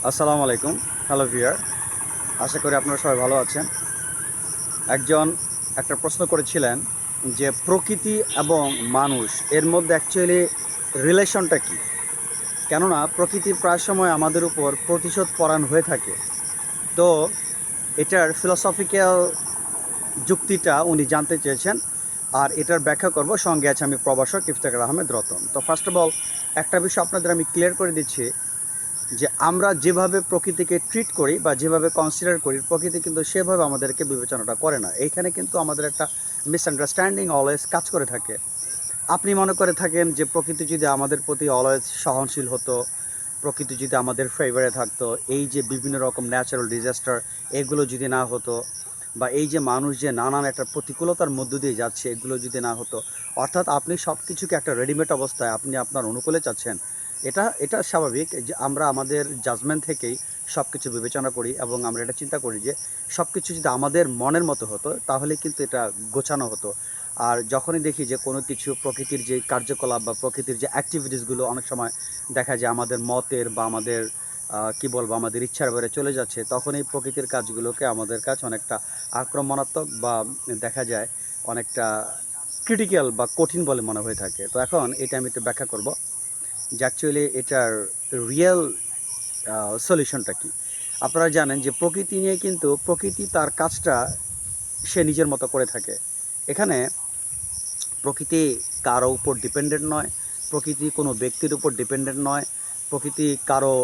আসসালামু আলাইকুম। Hello viewer, আশা করি আপনারা সবাই ভালো আছেন। একজন একটা প্রশ্ন করেছিলেন যে প্রকৃতি এবং মানুষ এর মধ্যে অ্যাকচুয়ালি রিলেশনটা কী? কেননা প্রকৃতি প্রায় সময় আমাদের উপর প্রতিশোধ পরায়ণ হয়ে থাকে। তো এটার ফিলোসফিক্যাল যুক্তিটা উনি জানতে চেয়েছেন, আর এটার ব্যাখ্যা করব। সঙ্গে আছে আমি প্রভাষক ইফতেখার আহমেদ রতন। তো ফার্স্ট অফ অল একটা বিষয় আপনাদের আমি ক্লিয়ার করে দিচ্ছি যে আমরা যেভাবে প্রকৃতিকে ট্রিট করি বা যেভাবে কনসিডার করি, প্রকৃতি কিন্তু সেভাবে আমাদেরকে বিবেচনাটা করে না। এইখানে কিন্তু আমাদের একটা মিসআন্ডারস্ট্যান্ডিং অলওয়েজ কাজ করে থাকে। আপনি মনে করে থাকেন যে প্রকৃতি যদি আমাদের প্রতি অলওয়েজ সহনশীল হতো, প্রকৃতি যদি আমাদের ফেভারে থাকতো, এই যে বিভিন্ন রকম ন্যাচারাল ডিজাস্টার এগুলো যদি না হতো, বা এই যে মানুষ যে নানান একটা প্রতিকূলতার মধ্য দিয়ে যাচ্ছে এগুলো যদি না হতো, অর্থাৎ আপনি সব কিছুকে একটা রেডিমেড অবস্থায় আপনি আপনার অনুকূলে চাচ্ছেন। এটা স্বাভাবিক যে আমরা আমাদের জাজমেন্ট থেকেই সব কিছু বিবেচনা করি এবং আমরা এটা চিন্তা করি যে সব কিছু যদি আমাদের মনের মতো হতো তাহলে কিন্তু এটা গোছানো হতো। আর যখনই দেখি যে কোনো কিছু প্রকৃতির যে কার্যকলাপ বা প্রকৃতির যে অ্যাক্টিভিটিসগুলো অনেক সময় দেখা যায় আমাদের মতের বা আমাদের কি বলবো আমাদের ইচ্ছার বাইরে চলে যাচ্ছে, তখন এই প্রকৃতির কাজগুলোকে আমাদের কাছে অনেকটা আক্রমণাত্মক বা দেখা যায় অনেকটা ক্রিটিক্যাল বা কঠিন বলে মনে হয়ে থাকে। তো এখন এটা আমি একটু ব্যাখ্যা করব যে অ্যাকচুয়ালি এটার রিয়েল সলিউশনটা কী। আপনারা জানেন যে প্রকৃতি নিয়ে কিন্তু প্রকৃতি তার কাজটা সে নিজের মতো করে থাকে। এখানে প্রকৃতি কারো উপর ডিপেন্ডেন্ট নয়, প্রকৃতি কোনো ব্যক্তির উপর ডিপেন্ডেন্ট নয়, প্রকৃতি কারো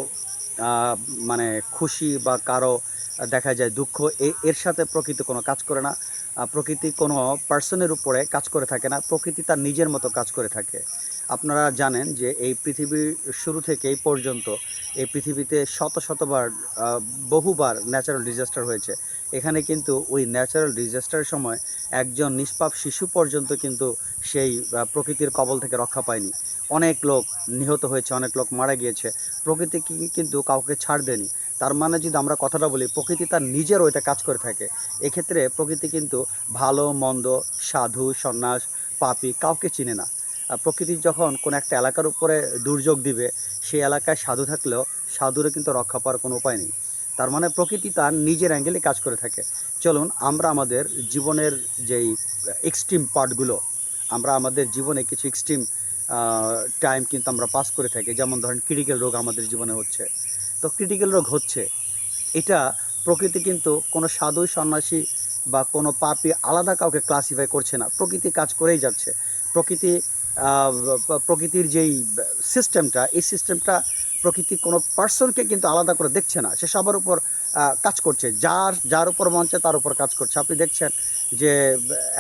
আহ, মানে খুশি বা কারো দেখা যায় দুঃখ এর সাথে প্রকৃতি কোনো কাজ করে না। প্রকৃতি কোনো পার্সনের উপরে কাজ করে থাকে না, প্রকৃতি তার নিজের মতো কাজ করে থাকে। আপনারা জানেন যে এই পৃথিবীর শুরু থেকে এই পর্যন্ত এই পৃথিবীতে শত শতবার বহুবার ন্যাচারাল ডিজাস্টার হয়েছে। এখানে কিন্তু ওই ন্যাচারাল ডিজাস্টারের সময় একজন নিষ্পাপ শিশু পর্যন্ত কিন্তু সেই প্রকৃতির কবল থেকে রক্ষা পায়নি। অনেক লোক নিহত হয়েছে, অনেক লোক মারা গিয়েছে, প্রকৃতি কিন্তু কাউকে ছাড় দেয়নি। তার মানে যদি আমরা কথাটা বলি প্রকৃতি তার নিজের ওইটা কাজ করে থাকে। এক্ষেত্রে প্রকৃতি কিন্তু ভালো মন্দ, সাধু সন্ন্যাস, পাপী কাউকে চিনে না। প্রকৃতি যখন কোনো একটা এলাকার উপরে দুর্যোগ দিবে, সেই এলাকায় সাধু থাকলেও সাধুরও কিন্তু রক্ষা পাওয়ার কোনো উপায় নেই। তার মানে প্রকৃতি তার নিজের অ্যাঙ্গেলে কাজ করে থাকে। চলুন আমরা আমাদের জীবনের যেই এক্সট্রিম পার্টগুলো, আমরা আমাদের জীবনে কিছু এক্সট্রিম টাইম কিন্তু আমরা পাস করে থাকি। যেমন ধরেন ক্রিটিক্যাল রোগ আমাদের জীবনে হচ্ছে। তো ক্রিটিক্যাল রোগ হচ্ছে, এটা প্রকৃতি কিন্তু কোনো সাধু সন্ন্যাসী বা কোনো পাপী আলাদা কাউকে ক্লাসিফাই করছে না, প্রকৃতি কাজ করেই যাচ্ছে। প্রকৃতি প্রকৃতির যেই সিস্টেমটা, এই সিস্টেমটা প্রকৃতি কোনো পার্সনকে কিন্তু আলাদা করে দেখছে না, সে সবার উপর কাজ করছে, যার যার উপর মন চায় তার উপর কাজ করছে। আপনি দেখছেন যে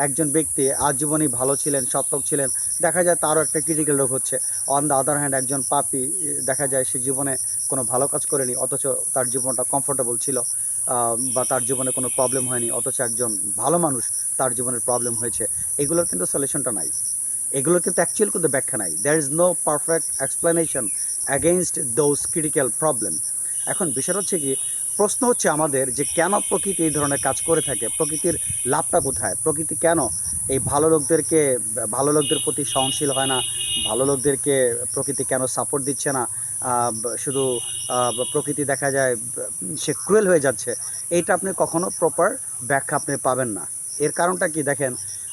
একজন ব্যক্তি আজীবনই ভালো ছিলেন, সৎলোক ছিলেন, দেখা যায় তারও একটা ক্রিটিক্যাল রোগ হচ্ছে। অন দ্য আদার হ্যান্ড একজন পাপী, দেখা যায় সে জীবনে কোনো ভালো কাজ করেনি অথচ তার জীবনটা কমফোর্টেবল ছিল, বা তার জীবনে কোনো প্রবলেম হয়নি, অথচ একজন ভালো মানুষ তার জীবনের প্রবলেম হয়েছে। এগুলোর কিন্তু সলিউশনটা নাই, এগুলোর কিন্তু অ্যাকচুয়াল কিন্তু ব্যাখ্যা নাই। There is no perfect explanation against those critical problem. এখন বিষয় হচ্ছে কি, প্রশ্ন হচ্ছে আমাদের যে কেন প্রকৃতি এই ধরনের কাজ করে থাকে, প্রকৃতির লাভটা কোথায়, প্রকৃতি কেন এই ভালো লোকদের প্রতি সহনশীল হয় না, ভালো লোকদেরকে প্রকৃতি কেন সাপোর্ট দিচ্ছে না, শুধু প্রকৃতি দেখা যায় সে ক্রুয়েল হয়ে যাচ্ছে। এইটা আপনি কখনো প্রপার ব্যাখ্যা আপনি পাবেন না। এর কারণটা কি দেখেন,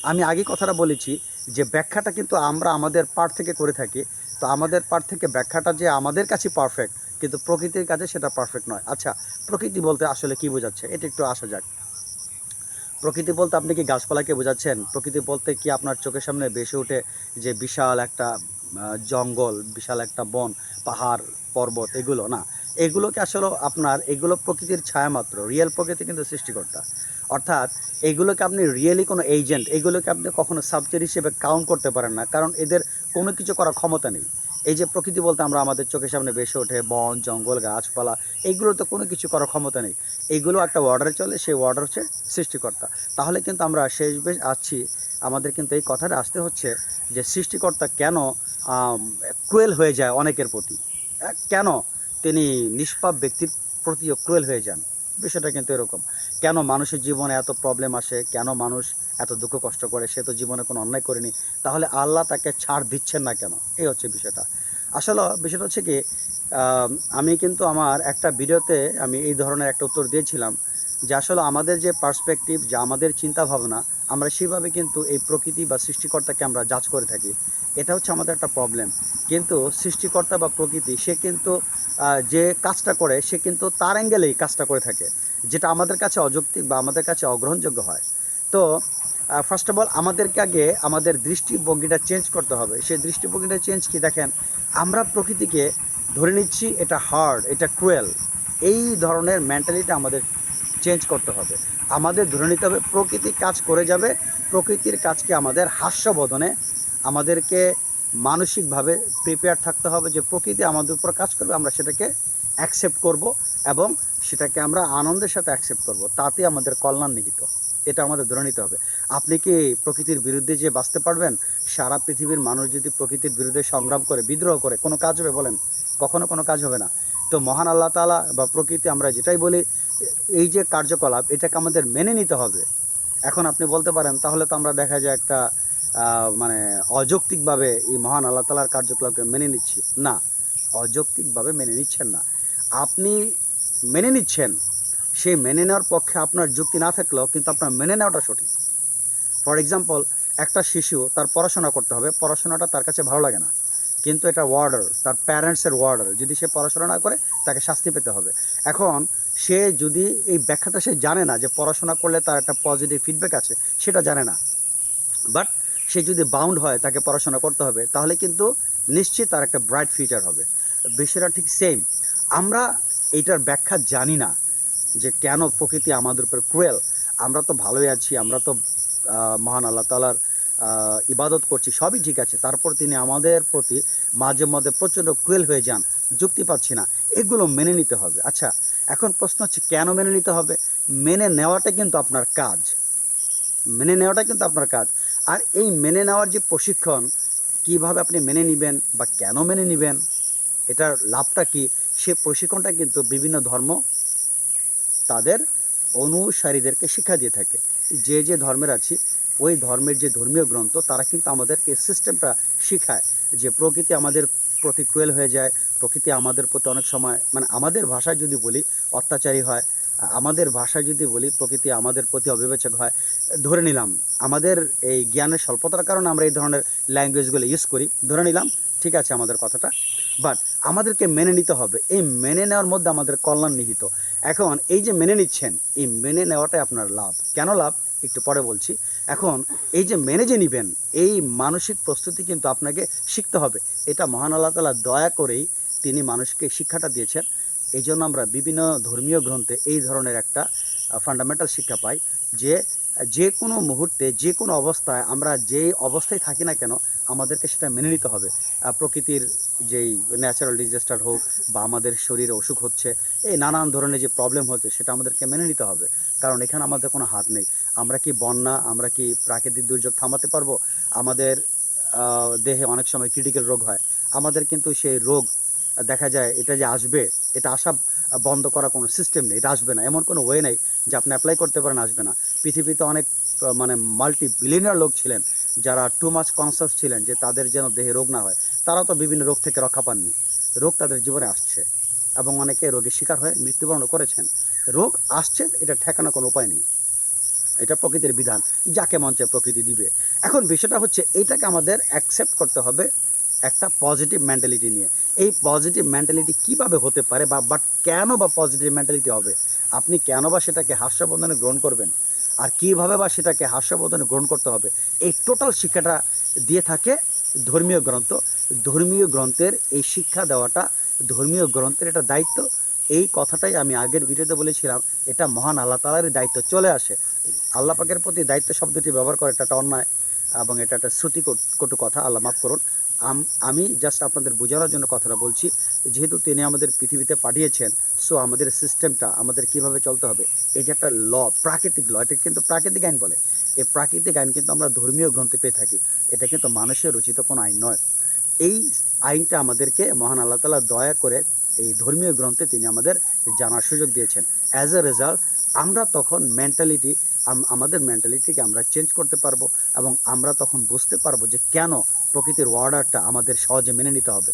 আমি আগে কথাটা বলেছি যে ব্যাখ্যাটা কিন্তু আমরা আমাদের পার্ট থেকে করে থাকি। তো আমাদের পার্ট থেকে ব্যাখ্যাটা যে আমাদের কাছে পারফেক্ট, কিন্তু প্রকৃতির কাছে সেটা পারফেক্ট নয়। আচ্ছা, প্রকৃতি বলতে আসলে কি বোঝাচ্ছে এটা একটু আসা যাক। প্রকৃতি বলতে আপনি কি গাছপালাকে বোঝাচ্ছেন? প্রকৃতি বলতে কি আপনার চোখের সামনে ভেসে ওঠে যে বিশাল একটা জঙ্গল, বিশাল একটা বন, পাহাড়, পর্বত, এগুলো না। এগুলোকে আসলে আপনার এগুলো প্রকৃতির ছায়া মাত্র, রিয়েল প্রকৃতি কিন্তু সৃষ্টিকর্তা। অর্থাৎ এগুলোকে আপনি রিয়েলি কোনো এজেন্ট, এগুলোকে আপনি কখনো সাবজেক্ট হিসেবে কাউন্ট করতে পারেন না, কারণ এদের কোনো কিছু করার ক্ষমতা নেই। এই যে প্রকৃতি বলতে আমরা আমাদের চোখের সামনে ভেসে ওঠে বন, জঙ্গল, গাছপালা, এইগুলো তো কোনো কিছু করার ক্ষমতা নেই। এইগুলো একটা অর্ডারে চলে, সেই অর্ডার হচ্ছে সৃষ্টিকর্তা। তাহলে কিন্তু আমরা শেষ বেশ আসছি, আমাদের কিন্তু এই কথাটা আসতে হচ্ছে যে সৃষ্টিকর্তা কেন ক্রুয়েল হয়ে যায় অনেকের প্রতি, কেন তিনি নিষ্পাপ ব্যক্তির প্রতিও ক্রুয়েল হয়ে যান। বিষয়টা কিন্তু এরকম। কেন মানুষের জীবনে এত প্রবলেম আসে, কেন মানুষ এত দুঃখ কষ্ট করে, সে তো জীবনে কোনো অন্যায় করেনি, তাহলে আল্লাহ তাকে ছাড় দিচ্ছেন না কেন, এই হচ্ছে বিষয়টা। আসলে বিষয়টা হচ্ছে কি, আমি কিন্তু আমার একটা ভিডিওতে আমি এই ধরনের একটা উত্তর দিয়েছিলাম যে আসলে আমাদের যে পার্সপেক্টিভ, যে আমাদের চিন্তা ভাবনা, আমরা সেইভাবে কিন্তু এই প্রকৃতি বা সৃষ্টিকর্তাকে আমরা জাজ করে থাকি। এটা হচ্ছে আমাদের একটা প্রবলেম। কিন্তু সৃষ্টিকর্তা বা প্রকৃতি সে কিন্তু যে কাজটা করে সে কিন্তু তার অ্যাঙ্গেলেই কাজটা করে থাকে, যেটা আমাদের কাছে অযৌক্তিক বা আমাদের কাছে অগ্রহণযোগ্য হয়। তো ফার্স্ট অফ অল আমাদেরকে আগে আমাদের দৃষ্টিভঙ্গিটা চেঞ্জ করতে হবে। সেই দৃষ্টিভঙ্গিটা চেঞ্জ কি দেখেন, আমরা প্রকৃতিকে ধরে নিচ্ছি এটা হার্ড, এটা ক্রুয়েল। এই ধরনের মেন্টালিটি আমাদের চেঞ্জ করতে হবে। আমাদের ধরে নিতে হবে প্রকৃতি কাজ করে যাবে, প্রকৃতির কাজকে আমাদের হাস্যবোধনে আমাদেরকে মানসিকভাবে প্রিপেয়ার থাকতে হবে যে প্রকৃতি আমাদের উপর কাজ করবে, আমরা সেটাকে অ্যাকসেপ্ট করব এবং সেটাকে আমরা আনন্দের সাথে অ্যাকসেপ্ট করব, তাতে আমাদের কল্যাণ নিহিত। এটা আমাদের ধরে নিতে হবে। আপনি কি প্রকৃতির বিরুদ্ধে যে বাঁচতে পারবেন? সারা পৃথিবীর মানুষ যদি প্রকৃতির বিরুদ্ধে সংগ্রাম করে, বিদ্রোহ করে, কোনো কাজ হবে বলেন? কখনো কোনো কাজ হবে না। তো মহান আল্লাহ তাআলা বা প্রকৃতি, আমরা যেটাই বলি, এই যে কার্যকলাপ, এটাকে আমাদের মেনে নিতে হবে। এখন আপনি বলতে পারেন তাহলে তো আমরা দেখা যায় একটা মানে অযৌক্তিকভাবে এই মহান আল্লাহ তাআলার কার্যকলাপকে মেনে নিচ্ছি। না, অযৌক্তিকভাবে মেনে নিচ্ছেন না, আপনি মেনে নিচ্ছেন। সেই মেনে নেওয়ার পক্ষে আপনার যুক্তি না থাকলেও কিন্তু আপনার মেনে নেওয়াটা সঠিক। ফর এক্সাম্পল, একটা শিশু তার পড়াশোনা করতে হবে, পড়াশোনাটা তার কাছে ভালো লাগে না, কিন্তু এটা ওয়ার্ডার, তার প্যারেন্টসের ওয়ার্ডার, যদি সে পড়াশোনা না করে তাকে শাস্তি পেতে হবে। এখন সে যদি এই ব্যাখ্যাটা সে জানে না যে পড়াশোনা করলে তার একটা পজিটিভ ফিডব্যাক আছে, সেটা জানে না, বাট সে যদি বাউন্ড হয় তাকে পড়াশোনা করতে হবে, তাহলে কিন্তু নিশ্চিত তার একটা ব্রাইট ফিউচার হবে। বিষয়টা ঠিক সেম। আমরা এইটার ব্যাখ্যা জানি না যে কেন প্রকৃতি আমাদের উপর ক্রুয়েল। আমরা তো ভালোই আছি, আমরা তো মহান আল্লাহ তাআলার ইবাদত করছি, সবই ঠিক আছে, তারপর তিনি আমাদের প্রতি মাঝে মধ্যে প্রচণ্ড ক্রুয়েল হয়ে যান, যুক্তি পাচ্ছি না। এগুলো মেনে নিতে হবে। আচ্ছা, এখন প্রশ্ন হচ্ছে কেন মেনে নিতে হবে? মেনে নেওয়াটা কিন্তু আপনার কাজ, মেনে নেওয়াটা কিন্তু আপনার কাজ। আর এই মেনে নেওয়ার যে প্রশিক্ষণ, কিভাবে আপনি মেনে নেবেন বা কেন মেনে নেবেন, এটার লাভটা কী, সে প্রশিক্ষণটা কিন্তু বিভিন্ন ধর্ম তাদের অনুসারীদেরকে শিক্ষা দিয়ে থাকে। যে যে ধর্মের আছি, ওই ধর্মের যে ধর্মীয় গ্রন্থ, তারা কিন্তু আমাদেরকে সিস্টেমটা শিখায় যে প্রকৃতি আমাদের প্রতি ক্রুয়েল হয়ে যায়, প্রকৃতি আমাদের প্রতি অনেক সময়, মানে আমাদের ভাষায় যদি বলি অত্যাচারী হয়, আমাদের ভাষায় যদি বলি প্রকৃতি আমাদের প্রতি অবিবেচক হয়। ধরে নিলাম আমাদের এই জ্ঞানের স্বল্পতার কারণে আমরা এই ধরনের ল্যাঙ্গুয়েজগুলো ইউজ করি, ধরে নিলাম, ঠিক আছে আমাদের কথাটা, বাট আমাদেরকে মেনে নিতে হবে। এই মেনে নেওয়ার মধ্যে আমাদের কল্যাণ নিহিত। এখন এই যে মেনে নিচ্ছেন, এই মেনে নেওয়াটাই আপনার লাভ। কেন লাভ একটু পরে বলছি। এখন এই যে মেনে যে নেবেন, এই মানসিক প্রস্তুতি কিন্তু আপনাকে শিখতে হবে। এটা মহান আল্লাহ তাআলা দয়া করেই তিনি মানুষকে শিক্ষাটা দিয়েছেন। এই জন্য আমরা বিভিন্ন ধর্মীয় গ্রন্থে এই ধরনের একটা ফান্ডামেন্টাল শিক্ষা পাই যে যে কোনো মুহূর্তে, যে কোনো অবস্থায়, আমরা যেই অবস্থায় থাকি না কেন, আমাদেরকে সেটা মেনে নিতে হবে। প্রকৃতির যেই ন্যাচারাল ডিজাস্টার হোক বা আমাদের শরীরে অসুখ হচ্ছে, এই নানান ধরনের যে প্রবলেম হচ্ছে, সেটা আমাদেরকে মেনে নিতে হবে। কারণ এখানে আমাদের কোনো হাত নেই। আমরা কি বন্যা, আমরা কি প্রাকৃতিক দুর্যোগ থামাতে পারবো? আমাদের দেহে অনেক সময় ক্রিটিক্যাল রোগ হয়, আমাদের কিন্তু সেই রোগ দেখা যায় এটা যে আসবে, এটা আসা বন্ধ করার কোনো সিস্টেম নেই, এটা আসবে না, এমন কোনো ওয়ে নেই যে আপনি অ্যাপ্লাই করতে পারেন আসবে না। পৃথিবীতে অনেক মানে মাল্টি বিলিয়নার লোক ছিলেন যারা টু মাচ কনসাস ছিলেন যে তাদের যেন দেহে রোগ না হয়, তারা তো বিভিন্ন রোগ থেকে রক্ষা পাননি। রোগ তাদের জীবনে আসছে এবং অনেকে রোগের শিকার হয়ে মৃত্যুবরণ করেছেন। রোগ আসছে, এটা ঠেকানোর কোনো উপায় নেই, এটা প্রকৃতির বিধান, যাকে মঞ্চে প্রকৃতি দিবে। এখন বিষয়টা হচ্ছে এইটাকে আমাদের অ্যাকসেপ্ট করতে হবে একটা পজিটিভ মেন্টালিটি নিয়ে। এই পজিটিভ মেন্টালিটি কীভাবে হতে পারে বাট কেন বা পজিটিভ মেন্টালিটি হবে, আপনি কেন বা সেটাকে হাস্যবন্ধনে গ্রহণ করবেন, আর কীভাবে বা সেটাকে হাস্যবন্ধনে গ্রহণ করতে হবে, এই টোটাল শিক্ষাটা দিয়ে থাকে ধর্মীয় গ্রন্থ। ধর্মীয় গ্রন্থের এই শিক্ষা দেওয়াটা ধর্মীয় গ্রন্থের একটা দায়িত্ব। এই কথাটাই আমি আগের ভিডিওতে বলেছিলাম, এটা মহান আল্লাহ তাআলারই দায়িত্ব চলে আসে। আল্লাহ পাকের প্রতি দায়িত্ব শব্দটি ব্যবহার করে এটা একটা অন্যায় এবং এটা একটা শ্রুতি কটু কথা, আল্লাহ মাফ করুন। আমি জাস্ট আপনাদের বোঝানোর জন্য কথাটা বলছি। যেহেতু তিনি আমাদের পৃথিবীতে পাঠিয়েছেন, সো আমাদের সিস্টেমটা, আমাদের কিভাবে চলতে হবে, এই যে একটা ল, প্রাকৃতিক ল, এটা কিন্তু প্রাকৃতিক আইন বলে। এই প্রাকৃতিক আইন কিন্তু আমরা ধর্মীয় গ্রন্থে পেয়ে থাকি, এটা কিন্তু মানুষের রচিত কোনো আইন নয়। এই আইনটা আমাদেরকে মহান আল্লাহ তাআলা দয়া করে এই ধর্মীয় গ্রন্থে তিনি আমাদের জানার সুযোগ দিয়েছেন। অ্যাজ এ রেজাল্ট আমরা তখন আমাদের মেন্টালিটিকে আমরা চেঞ্জ করতে পারবো এবং আমরা তখন বুঝতে পারবো যে কেন প্রকৃতির অর্ডারটা আমাদের সহজে মেনে নিতে হবে।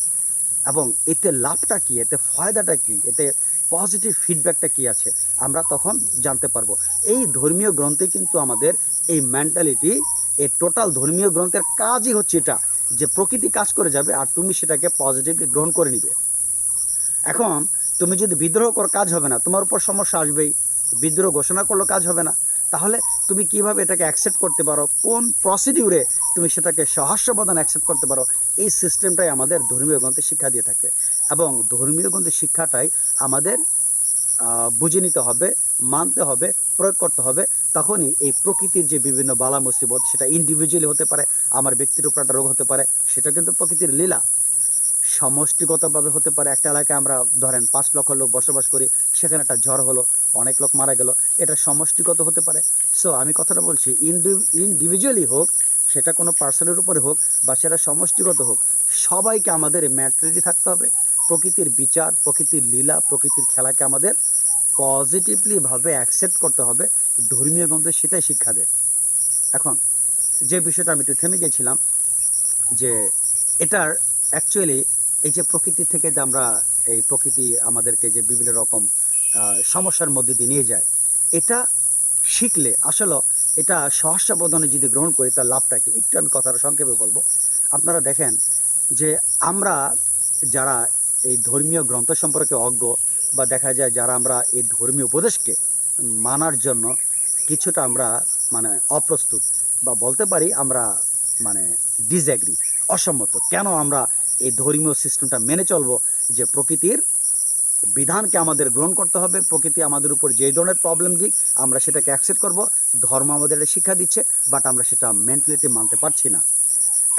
এবং এতে লাভটা কী, এতে ফায়দাটা কী, এতে পজিটিভ ফিডব্যাকটা কী আছে, আমরা তখন জানতে পারবো। এই ধর্মীয় গ্রন্থে কিন্তু আমাদের এই মেন্টালিটি, এই টোটাল ধর্মীয় গ্রন্থের কাজই হচ্ছে এটা, যে প্রকৃতি কাজ করে যাবে আর তুমি সেটাকে পজিটিভলি গ্রহণ করে নিবে। এখন তুমি যদি বিদ্রোহ কর, কাজ হবে না, তোমার উপর সমস্যা আসবেই। বিদ্রোহ ঘোষণা করলেও কাজ হবে না। তাহলে তুমি কিভাবে এটাকে অ্যাকসেপ্ট করতে পারো, কোন প্রসিডিউরে তুমি সেটাকে সহাস্যপ্রদান অ্যাকসেপ্ট করতে পারো, এই সিস্টেমটাই আমাদের ধর্মীয় গ্রন্থে শিক্ষা দিয়ে থাকে। এবং ধর্মীয় গ্রন্থের শিক্ষাটাই আমাদের বুঝে নিতে হবে, মানতে হবে, প্রয়োগ করতে হবে। তখনই এই প্রকৃতির যে বিভিন্ন বালা মুসিবত, সেটা ইন্ডিভিজুয়ালি হতে পারে, আমার ব্যক্তির উপর একটা রোগ হতে পারে, সেটা কিন্তু প্রকৃতির লীলা। সমষ্টিগতভাবে হতে পারে, একটা এলাকায় আমরা ধরেন 5 লক্ষ লোক বসবাস করি, সেখানে একটা ঝড় হলো, অনেক লোক মারা গেল, এটা সমষ্টিগত হতে পারে। সো আমি কথাটা বলছি, ইন্ডিভিজুয়ালি হোক, সেটা কোনো পার্সনের উপরে হোক বা সেটা সমষ্টিগত হোক, সবাইকে আমাদের এই মেন্টালিটি থাকতে হবে। প্রকৃতির বিচার, প্রকৃতির লীলা, প্রকৃতির খেলাকে আমাদের পজিটিভলিভাবে অ্যাকসেপ্ট করতে হবে। ধর্মীয় গ্রন্থ সেটাই শিক্ষা দেয়। এখন যে বিষয়টা আমি একটু থেমে গেছিলাম, যে এটার অ্যাকচুয়ালি এই যে প্রকৃতি থেকে যে আমরা, এই প্রকৃতি আমাদেরকে যে বিভিন্ন রকম সমস্যার মধ্যে দিয়ে নিয়ে যায়, এটা শিখলে আসলে এটা সহস্যবোধনে যদি গ্রহণ করি, তার লাভটা কি, একটু আমি কথাটা সংক্ষেপে বলবো। আপনারা দেখেন যে আমরা যারা এই ধর্মীয় গ্রন্থ সম্পর্কে অজ্ঞ, বা দেখা যায় যারা আমরা এই ধর্মীয় উপদেশকে মানার জন্য কিছুটা আমরা মানে অপ্রস্তুত, বা বলতে পারি আমরা মানে ডিসএগ্রি, অসম্মত, কেন আমরা এই ধর্মীয় সিস্টেমটা মেনে চলবো, যে প্রকৃতির বিধানকে আমাদের গ্রহণ করতে হবে, প্রকৃতি আমাদের উপর যেই ধরনের প্রবলেম দিক আমরা সেটাকে অ্যাকসেপ্ট করব, ধর্ম আমাদের এটা শিক্ষা দিচ্ছে, বাট আমরা সেটা মেন্টালিটি মানতে পারছি না।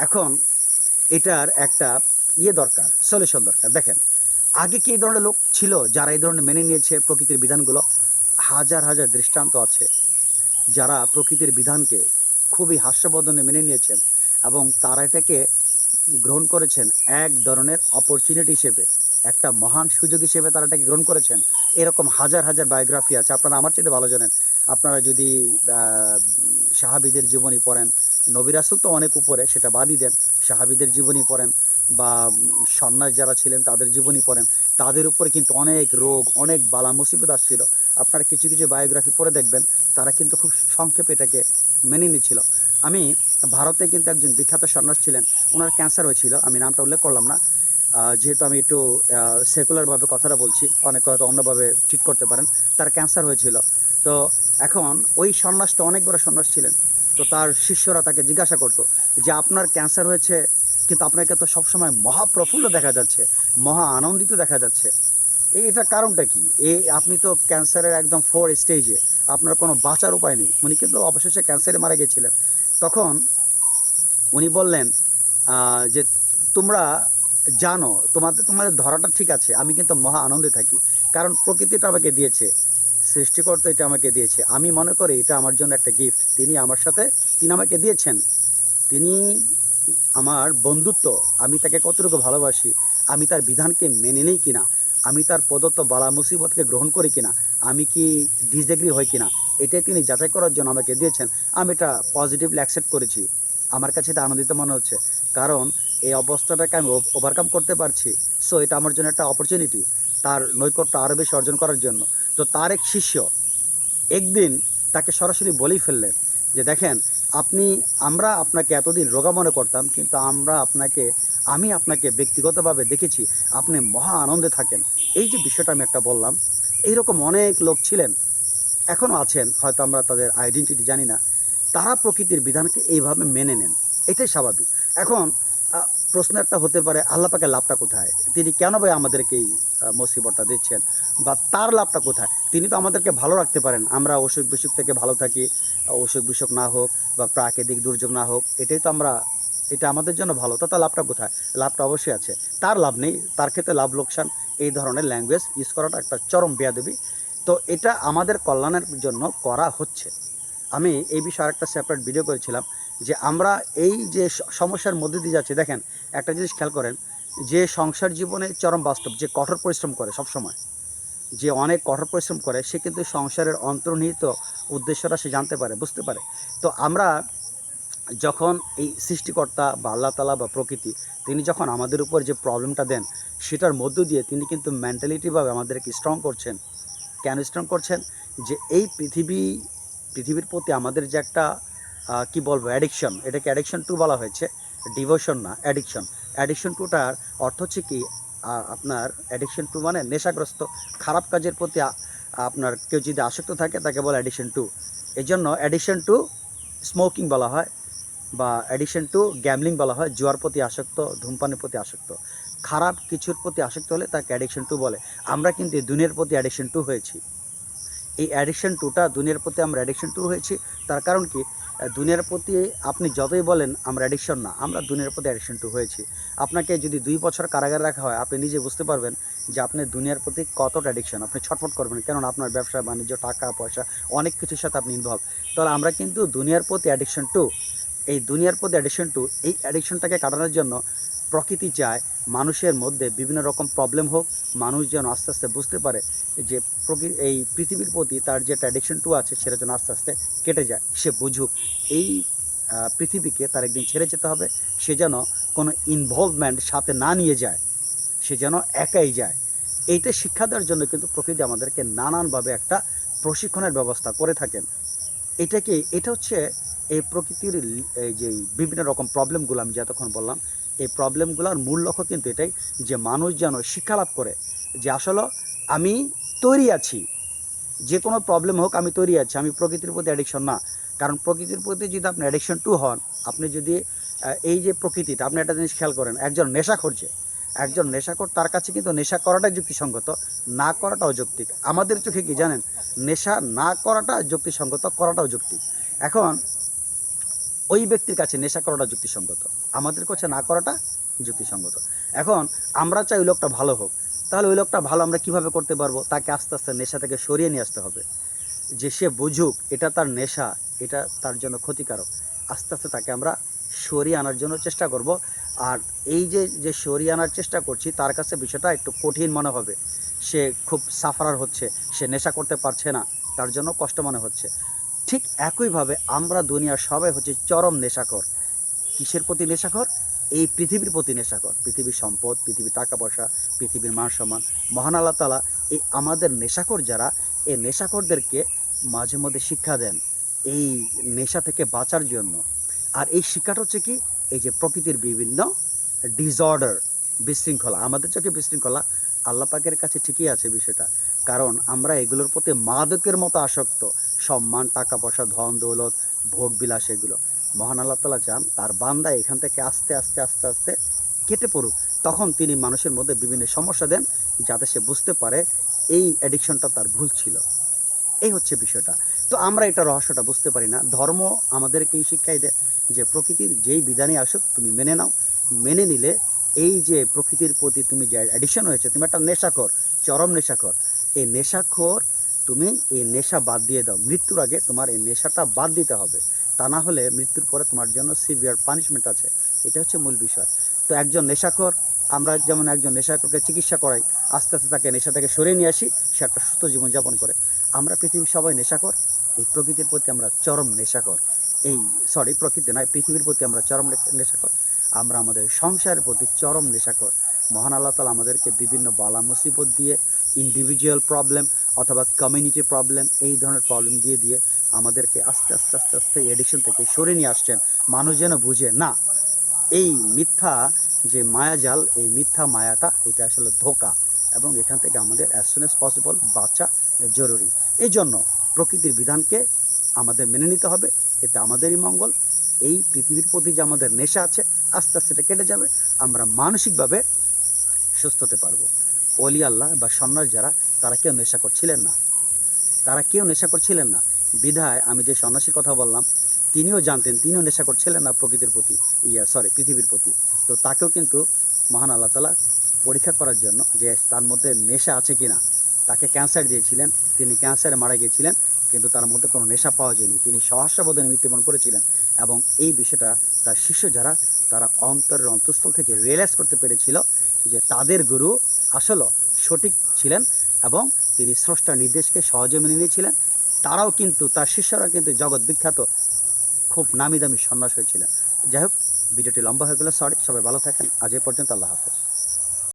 এখন এটার একটা দরকার, সলিউশন দরকার। দেখেন, আগে কি এই ধরনের লোক ছিল যারা এই ধরনের মেনে নিয়েছে প্রকৃতির বিধানগুলো? হাজার হাজার দৃষ্টান্ত আছে, যারা প্রকৃতির বিধানকে খুবই হাস্যবদনে মেনে নিয়েছেন এবং তারা এটাকে গ্রহণ করেছেন এক ধরনের অপরচুনিটি হিসেবে, একটা মহান সুযোগ হিসেবে তারা এটাকে গ্রহণ করেছেন। এরকম হাজার হাজার বায়োগ্রাফি আছে, আপনারা আমার চেয়ে ভালো জানেন। আপনারা যদি সাহাবীদের জীবনী পড়েন, নবী রাসূল তো অনেক উপরে, সেটা বাদই দেন, সাহাবীদের জীবনী পড়েন বা সন্ন্যাস যারা ছিলেন তাদের জীবনী পড়েন, তাদের উপরে কিন্তু অনেক রোগ, অনেক বালা মুসিবত আসছিল। আপনারা কিছু কিছু বায়োগ্রাফি পড়ে দেখবেন, তারা কিন্তু খুব সংক্ষেপে এটাকে মেনে নিচ্ছিল। আমি ভারতে কিন্তু একজন বিখ্যাত সন্ন্যাস ছিলেন, ওনার ক্যান্সার হয়েছিল, আমি নামটা উল্লেখ করলাম না, যেহেতু আমি একটু সেকুলারভাবে কথাটা বলছি, অনেকে হয়তো অন্যভাবে ট্রিট করতে পারেন। তার ক্যান্সার হয়েছিল, তো এখন ওই সন্ন্যাস তো অনেক বড় সন্ন্যাস ছিলেন, তো তার শিষ্যরা তাকে জিজ্ঞাসা করতো যে আপনার ক্যান্সার হয়েছে, কিন্তু আপনাকে তো সবসময় মহাপ্রফুল্ল দেখা যাচ্ছে, মহা আনন্দিত দেখা যাচ্ছে, এটার কারণটা কি? আপনি তো ক্যান্সারের একদম 4 স্টেজে, আপনার কোনো বাঁচার উপায় নেই। উনি কিন্তু অবশেষে ক্যান্সারে মারা গিয়েছিলেন। তখন উনি বললেন যে তোমরা জানো, তোমাদের ধরাটা ঠিক আছে, আমি কিন্তু মহা আনন্দে থাকি, কারণ প্রকৃতিটা আমাকে দিয়েছে, সৃষ্টিকর্তা এটা আমাকে দিয়েছে। আমি মনে করি এটা আমার জন্য একটা গিফট, তিনি আমাকে দিয়েছেন, তিনি আমার বন্ধুত্ব, আমি তাকে কতটুকু ভালোবাসি, আমি তার বিধানকে মেনে নেই কিনা, আমি তার প্রদত্ত বালা মুসিবতকে গ্রহণ করি কিনা, আমি কি ডিসএগ্রি হই কিনা, এটাই তিনি যাচাই করার জন্য আমাকে দিয়েছেন। আমি এটা পজিটিভলি অ্যাকসেপ্ট করেছি, আমার কাছে এটা আনন্দিত মনে হচ্ছে, কারণ এই অবস্থাটাকে আমি ওভারকাম করতে পারছি। সো এটা আমার জন্য একটা অপরচুনিটি, তার নৈকট্য আরও বেশি অর্জন করার জন্য। তো তার এক শিষ্য একদিন তাকে সরাসরি বলেই ফেললেন যে দেখেন, আমরা আপনাকে এতদিন রোগা মনে করতাম, কিন্তু আমি আপনাকে ব্যক্তিগতভাবে দেখেছি, আপনি মহা আনন্দে থাকেন। এই যে বিষয়টা আমি একটা বললাম, এইরকম অনেক লোক ছিলেন, এখনও আছেন, হয়তো আমরা তাদের আইডেন্টিটি জানি না, তারা প্রকৃতির বিধানকে এইভাবে মেনে নেন, এটাই স্বাভাবিক। এখন প্রশ্ন একটা হতে পারে, আল্লাহ পাকের লাভটা কোথায়? তিনি কেন ভাই আমাদেরকে এই মুসিবতটা দিচ্ছেন, বা তার লাভটা কোথায়? তিনি তো আমাদেরকে ভালো রাখতে পারেন, আমরা অসুখ বিসুখ থেকে ভালো থাকি, অসুখ বিসুখ না হোক বা প্রাকৃতিক দুর্যোগ না হোক, এটা আমাদের জন্য ভালো, তো তার লাভটা কোথায়? লাভটা অবশ্যই আছে, তার লাভ নেই, তার ক্ষেত্রে লাভ লোকসান এই ধরনের ল্যাঙ্গুয়েজ ইউজ করাটা একটা চরম বেয়াদবি। তো এটা আমাদের কল্যাণের জন্য করা হচ্ছে। আমি এই বিষয়ে আরেকটা সেপারেট ভিডিও করেছিলাম, যে আমরা এই যে সমস্যার মধ্যে দিয়ে যাচ্ছি, দেখেন একটা জিনিস খেয়াল করেন, যে সংসার জীবনে চরম বাস্তব, যে কঠোর পরিশ্রম করে সবসময়, যে অনেক কঠোর পরিশ্রম করে, সে কিন্তু সংসারের অন্তর্নিহিত উদ্দেশ্যটা সে জানতে পারে, বুঝতে পারে। তো আমরা যখন এই সৃষ্টিকর্তা বা আল্লাহ তাআলা বা প্রকৃতি তিনি যখন আমাদের উপর যে প্রবলেমটা দেন, সেটার মধ্য দিয়ে তিনি কিন্তু মেন্টালিটিভাবে আমাদেরকে স্ট্রং করছেন। কেন স্ট্রং করছেন? যে এই পৃথিবীর প্রতি আমাদের যে একটা কি বলবো, অ্যাডিকশন, এটাকে অ্যাডিকশন টু বলা হয়েছে, ডিভোশন না, অ্যাডিকশন। অ্যাডিকশন টুটার অর্থ হচ্ছে কি, আপনার অ্যাডিকশন টু মানে নেশাগ্রস্ত, খারাপ কাজের প্রতি আপনার কেউ যদি আসক্ত থাকে তাকে বলে অ্যাডিকশন টু। এই জন্য অ্যাডিকশন টু স্মোকিং বলা হয়, বা অ্যাডিকশন টু গ্যামলিং বলা হয়, জুয়ার প্রতি আসক্ত, ধূমপানের প্রতি আসক্ত, খারাপ কিছুর প্রতি আসক্ত হলে তাকে অ্যাডিকশন টু বলে। আমরা কিন্তু এই দুনিয়ার প্রতি অ্যাডিকশন টু হয়েছি। এই অ্যাডিকশন টুটা দুনিয়ার প্রতি আমরা অ্যাডিকশন টু হয়েছি। তার কারণ কি, দুনিয়ার প্রতি আপনি যতই বলেন আমরা অ্যাডিকশন না, আমরা দুনিয়ার প্রতি অ্যাডিকশন টু হয়েছি। আপনাকে যদি 2 বছর কারাগারে রাখা হয়, আপনি নিজে বুঝতে পারবেন যে আপনি দুনিয়ার প্রতি কতটা অ্যাডিকশন, আপনি ছটফট করবেন, কেননা আপনার ব্যবসা বাণিজ্য, টাকা পয়সা, অনেক কিছুর সাথে আপনি ইনভলভ। তাহলে আমরা কিন্তু দুনিয়ার প্রতি অ্যাডিকশন টু। এই দুনিয়ার প্রতি অ্যাডিকশন টু, এই অ্যাডিকশনটাকে কাটানোর জন্য প্রকৃতি চায় মানুষের মধ্যে বিভিন্ন রকম প্রবলেম হোক, মানুষ যেন আস্তে আস্তে বুঝতে পারে যে এই পৃথিবীর প্রতি তার যে অ্যাডিকশন টু আছে সেটা যেন আস্তে আস্তে কেটে যায়, সে বুঝুক এই পৃথিবীকে তার একদিন ছেড়ে যেতে হবে। সে যেন কোনো ইনভলভমেন্ট সাথে না নিয়ে যায়, সে যেন একাই যায়। এইটা শিক্ষা দেওয়ার জন্য কিন্তু প্রকৃতি আমাদেরকে নানানভাবে একটা প্রশিক্ষণের ব্যবস্থা করে থাকেন। এটা হচ্ছে এই প্রকৃতির এই যে বিভিন্ন রকম প্রবলেমগুলো আমি যতক্ষণ বললাম, এই প্রবলেমগুলোর মূল লক্ষ্য কিন্তু এটাই, যে মানুষ যেন শিক্ষা লাভ করে যে আসলে আমি তৈরি আছি, যে কোনো প্রবলেম হোক আমি তৈরি আছি, আমি প্রকৃতির প্রতি অ্যাডিকশন না। কারণ প্রকৃতির প্রতি যদি আপনি অ্যাডিকশন টু হন, আপনি যদি এই যে প্রকৃতিটা, আপনি একটা জিনিস খেয়াল করেন, একজন নেশাখোর, তার কাছে কিন্তু নেশা করাটাই যুক্তিসঙ্গত, না করাটা অযৌক্তিক। আমাদের চোখে কি জানেন, নেশা না করাটা যুক্তিসঙ্গত, করাটাও যৌক্তিক। এখন ওই ব্যক্তির কাছে নেশা করাটা যুক্তিসঙ্গত, আমাদের কাছে না করাটা যুক্তিসঙ্গত। এখন আমরা চাই ওই লোকটা ভালো হোক, তাহলে ওই লোকটা ভালো আমরা কীভাবে করতে পারবো? তাকে আস্তে আস্তে নেশা থেকে সরিয়ে নিয়ে আসতে হবে, যে সে বুঝুক এটা তার নেশা, এটা তার জন্য ক্ষতিকারক। আস্তে আস্তে তাকে আমরা সরিয়ে আনার জন্য চেষ্টা করব। আর এই যে সরিয়ে আনার চেষ্টা করছি, তার কাছে বিষয়টা একটু কঠিন মনে হবে, সে খুব সাফারার হচ্ছে, সে নেশা করতে পারছে না, তার জন্য কষ্ট মনে হচ্ছে। ঠিক একইভাবে আমরা দুনিয়ার সবাই হচ্ছে চরম নেশাখোর। কিসের প্রতি নেশাখোর? এই পৃথিবীর প্রতি নেশাখোর। পৃথিবীর সম্পদ, পৃথিবীর টাকা পয়সা, পৃথিবীর মান সম্মান। মহান আল্লাহ তাআলা এই আমাদের নেশাখোর যারা, এই নেশাখোরদেরকে মাঝে মধ্যে শিক্ষা দেন এই নেশা থেকে বাঁচার জন্য। আর এই শিক্ষাটা হচ্ছে কি, এই যে প্রকৃতির বিভিন্ন ডিসঅর্ডার, বিশৃঙ্খলা, আমাদের চোখে বিশৃঙ্খলা, আল্লাহ পাকের কাছে ঠিকই আছে বিষয়টা। কারণ আমরা এগুলোর প্রতি মাদকের মতো আসক্ত, সম্মান, টাকা পয়সা, ধন দৌলত, ভোগ বিলাস, এগুলো। মহান আল্লাহ তাআলা চান তার বান্দা এখান থেকে আস্তে আস্তে আস্তে আস্তে কেটে পড়ুক। তখন তিনি মানুষের মধ্যে বিভিন্ন সমস্যা দেন, যাতে সে বুঝতে পারে এই অ্যাডিকশনটা তার ভুল ছিল। এই হচ্ছে বিষয়টা। তো আমরা এটা রহস্যটা বুঝতে পারি না। ধর্ম আমাদেরকে এই শিক্ষাই দেয় যে প্রকৃতির যেই বিধানই আসুক তুমি মেনে নাও। মেনে নিলে এই যে প্রকৃতির প্রতি তুমি যে অ্যাডিকশন হয়েছে, তুমি একটা নেশাখোর, চরম নেশাখোর। এই নেশাখোর, তুমি এই নেশা বাদ দিয়ে দাও। মৃত্যুর আগে তোমার এই নেশাটা বাদ দিতে হবে, তা না হলে মৃত্যুর পরে তোমার জন্য সিভিয়ার পানিশমেন্ট আছে। এটা হচ্ছে মূল বিষয়। তো একজন নেশাখোর, আমরা যেমন একজন নেশাখোরকে চিকিৎসা করাই, আস্তে আস্তে তাকে নেশা থেকে সরিয়ে নিয়ে আসি, সে একটা সুস্থ জীবনযাপন করে। আমরা পৃথিবীর সবাই নেশাখোর, এই প্রকৃতির প্রতি আমরা চরম নেশাখোর। প্রকৃতি নয়, পৃথিবীর প্রতি আমরা চরম নেশাখোর। আমরা আমাদের সংসারের প্রতি চরম নেশাখোর। মহান আল্লাহ তাআলা আমাদেরকে বিভিন্ন বালা মুসিবত দিয়ে, ইন্ডিভিজুয়াল প্রবলেম অথবা কমিউনিটি প্রবলেম, এই ধরনের প্রবলেম দিয়ে দিয়ে আমাদেরকে আস্তে আস্তে আস্তে আস্তে এডিকশন থেকে সরিয়ে নিয়ে আসছেন। মানুষ যেন বুঝে না, এই মিথ্যা যে মায়াজাল, এই মিথ্যা মায়াটা, এটা আসলে ধোঁকা, এবং এখান থেকে আমাদের অ্যাজ সুন অ্যাজ পসিবল বাঁচা জরুরি। এই জন্য প্রকৃতির বিধানকে আমাদের মেনে নিতে হবে, এতে আমাদেরই মঙ্গল। এই পৃথিবীর প্রতি যে আমাদের নেশা আছে, আস্তে আস্তে এটা কেটে যাবে, আমরা মানসিকভাবে সুস্থ হতে পারবো। অলি আল্লাহ বা সন্ন্যাস যারা, তারা কেউ নেশা করছিলেন না, বিধায় আমি যে সন্ন্যাসীর কথা বললাম, তিনিও জানতেন, তিনিও নেশা করছিলেন না প্রকৃতির প্রতি, পৃথিবীর প্রতি। তো তাকেও কিন্তু মহান আল্লাহ তাআলা পরীক্ষা করার জন্য যে তার মধ্যে নেশা আছে কি না, তাকে ক্যান্সার দিয়েছিলেন, তিনি ক্যান্সারে মারা গিয়েছিলেন, কিন্তু তার মধ্যে কোনো নেশা পাওয়া যায়নি, তিনি সহস্রবোধে মৃত্যুবরণ করেছিলেন। এবং এই বিষয়টা তার শিষ্য যারা, তারা অন্তরের অন্তঃস্থল থেকে রিয়েলাইজ করতে পেরেছিল যে তাদের গুরু আসলে সঠিক ছিলেন, এবং তিনি স্রষ্টার নির্দেশকে সহজে মেনে নিয়েছিলেন। তারাও কিন্তু, তার শিষ্যরা কিন্তু জগৎ বিখ্যাত খুব নামি দামি সন্ন্যাসী ছিলেন। যাই হোক, ভিডিওটি লম্বা হয়ে গেলে সরি, সবাই ভালো থাকেন। আজ এ পর্যন্ত, আল্লাহ হাফেজ।